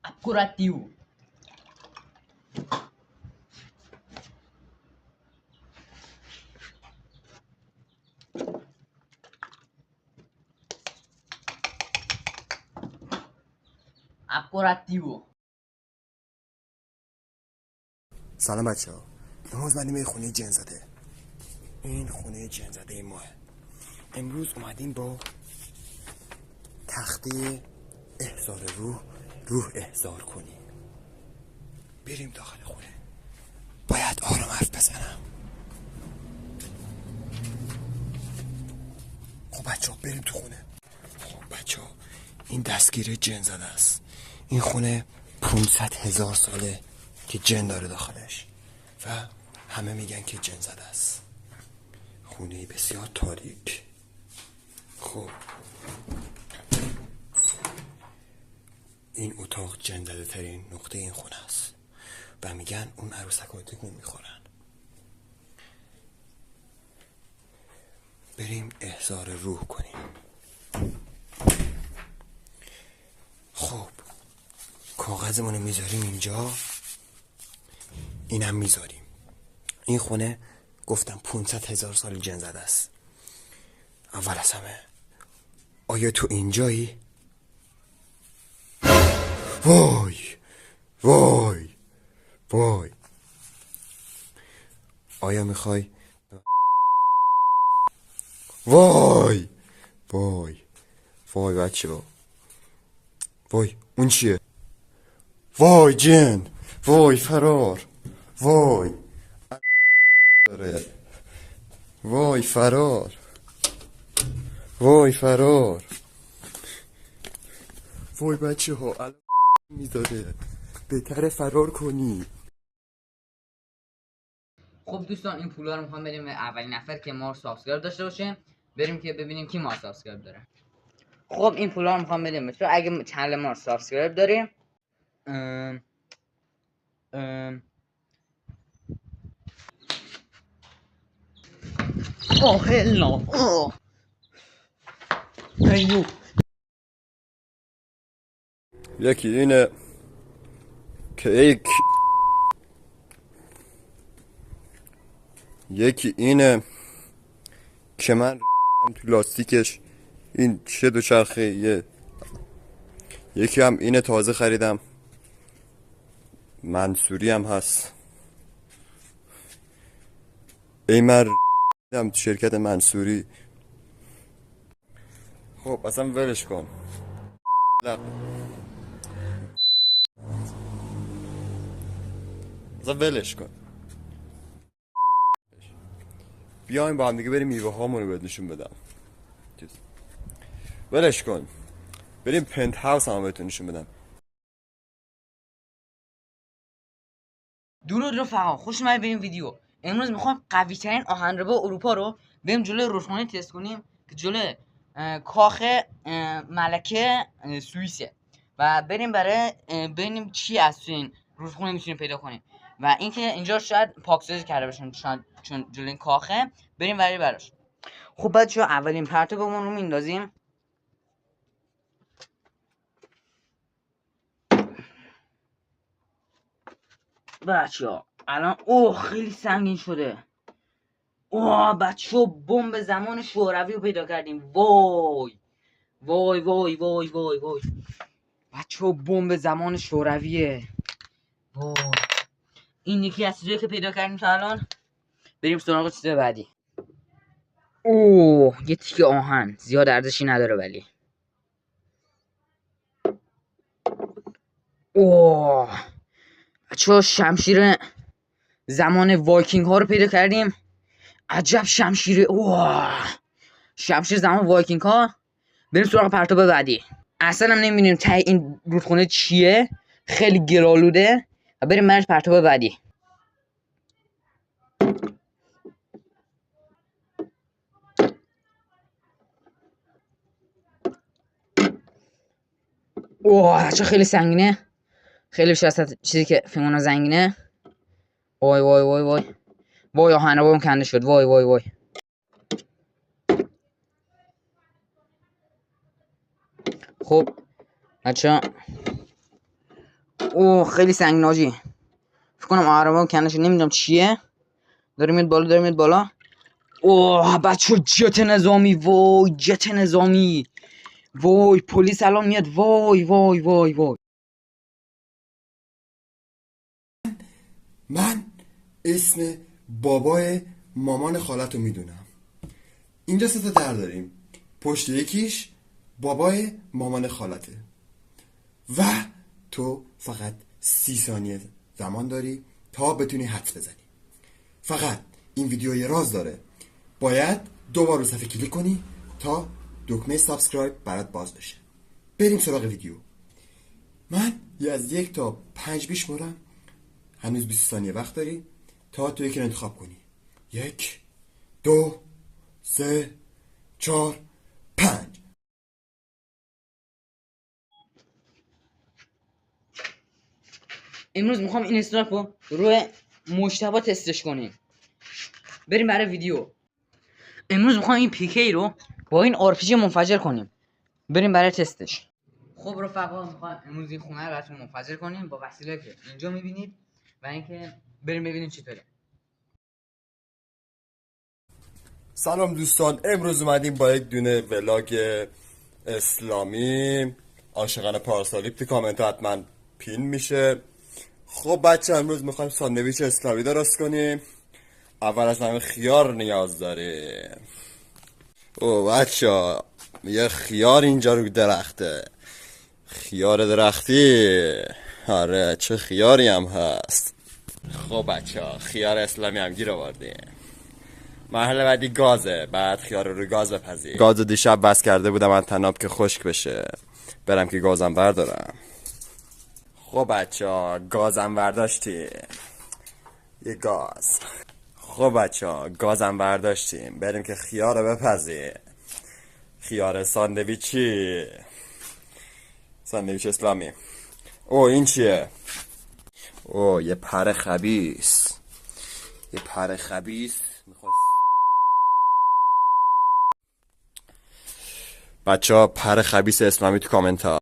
Apurativo. Apurativo. سلام بچه ها. امروز من خونه جن زده. این خونه جن زده ماه. امروز اومدیم با تخته احضار روح احضار کنیم. بریم داخل خونه. باید آرام حرف بزنم. خب بچه ها بریم تو خونه. خب بچه ها این دستگیر جن زده است. این خونه 500,000 ساله که جن داره داخلش و همه میگن که جن زده است. خونه بسیار تاریک. خب این اتاق جن زده ترین نقطه این خونه است و میگن اون عروسک‌ها تکون میخورن. بریم احضار روح کنیم. خب کاغذمون میذاریم اینجا، اینم میذاریم. این خونه گفتم 500,000 سال جن زده است. اول از همه آیا تو اینجایی؟ وای وای وای. آیا میخوای؟ وای وای وای بچه با. وای اون چیه؟ وای جن. وای فرار. وای وای فرار. وای فرار. وای بچه ها الان میذاره. بهتره فرار کنی. خب دوستان این پولا رو میخوام بدیم به اولین نفر که ما سابسکرایب داشته باشه. بریم که ببینیم کی ما سابسکرایب داره. خب این پولا رو میخوام بدیم به تو اگه چنل ما سابسکرایب داری. ام ام Oh hell no. Oh. Hey, یکی اینه کیک. یکی اینه که من تو لاستیکش این چه دوچرخه. یکی هم اینه تازه خریدم، منصوری هم هست. ای من تو شرکت منصوری. خب اصلا ولش کن. اصلا ولش کن. بیایم با هم دیگه بریم میوه هامونو بهت نشون بدم. ولش کن. بریم پنت هاوس هم بهتون نشون بدم. درود رفقا، خوش اومدید به این ویدیو. امروز میخوام قوی ترین آهنربا اروپا رو بریم جلوی رودخانه تست کنیم که جلوی کاخ ملکه سوئیسه و بریم برای ببینیم چی از تو این رودخانه میتونیم پیدا کنیم و اینکه اینجا شاید پاکسازی کرده باشن چون جلوی این کاخه. بریم براش. خب بچه‌ها اولین پرتابمون رو میندازیم. بچه‌ها الان خیلی سنگین شده. بچه بمب زمان شوروی رو پیدا کردیم. وای وای وای وای وای وای بچه بمب زمان شورویه. وای این یکی از چیزایی که پیدا کردیم تا الان. بریم سراغ چیز بعدی. یه تیکه آهن زیاد ارزشی نداره ولی بچه شمشیر زمان وایکینگ ها رو پیدا کردیم. عجب شمشیر. شمشیر زمان وایکینگ ها. بریم سراغ پرتاب بعدی. اصلا هم نمیبینیم ته این رودخونه چیه، خیلی گرالوده و بریم مرش پرتاب بعدی. چه خیلی سنگینه، خیلی بیشتر از چیزی که فیمونا زنگینه. وای وای وای وای وای آهنه بایم کنده شد. وای وای وای خب بچه اوه خیلی سنگیناجی. فکر کنم عربا کنش نمیدونم چیه. داره میاد بالا. اوه بچه جت نظامی. وای جت نظامی. وای پلیس الان میاد. وای. من اسم بابای مامان خالتو میدونم. اینجا 3 تا در داریم. پشت یکیش بابای مامان خالته و تو فقط 30 ثانیه زمان داری تا بتونی حدس بزنی. فقط این ویدیو یه راز داره. باید 2 بار رو صفحه کلیک کنی تا دکمه سابسکرایب برات باز بشه. بریم سراغ ویدیو. من از 1 تا 5 بیشمرم. هنوز 20 ثانیه وقت داری تا تو یکی رو انتخاب کنی. 1 2 3 4 5. امروز میخوام این استراک رو روی مجتبی تستش کنیم. بریم برای ویدیو. امروز میخوام این پیکی رو با این آرپیجی منفجر کنیم. بریم برای تستش. خب رفقا میخوام امروز این خونه رو براتون منفجر کنیم با وسیله که اینجا میبینید و اینکه بریم ببینیم چطوره. سلام دوستان، امروز اومدیم با یک دونه ولاگ اسلامی. عاشقان پارسالیپ تو کامنت حتما پین میشه. خب بچه امروز میخوایم ساندویچ اسلامی درست کنیم. اول از همه خیار نیاز داریم. او بچه یه خیار اینجا رو درخته. خیار درختی. آره چه خیاری هم هست. خب بچه خیار اسلامی هم گیر آوردیم. مرحله بعدی گازه. بعد خیار رو گاز بپزی. گاز دیشب بس کرده بودم من تناب که خشک بشه. برم که گازم بردارم. خب بچه گازم برداشتیم. یه گاز. خب بچه گازم برداشتیم. بریم که خیار رو بپزی. خیار ساندویچی. ساندویچ اسلامی. او این چیه؟ او یه پر خبیث. یه پر خبیث میخواست. بچه ها پر خبیث اسلامی تو کامنت ها.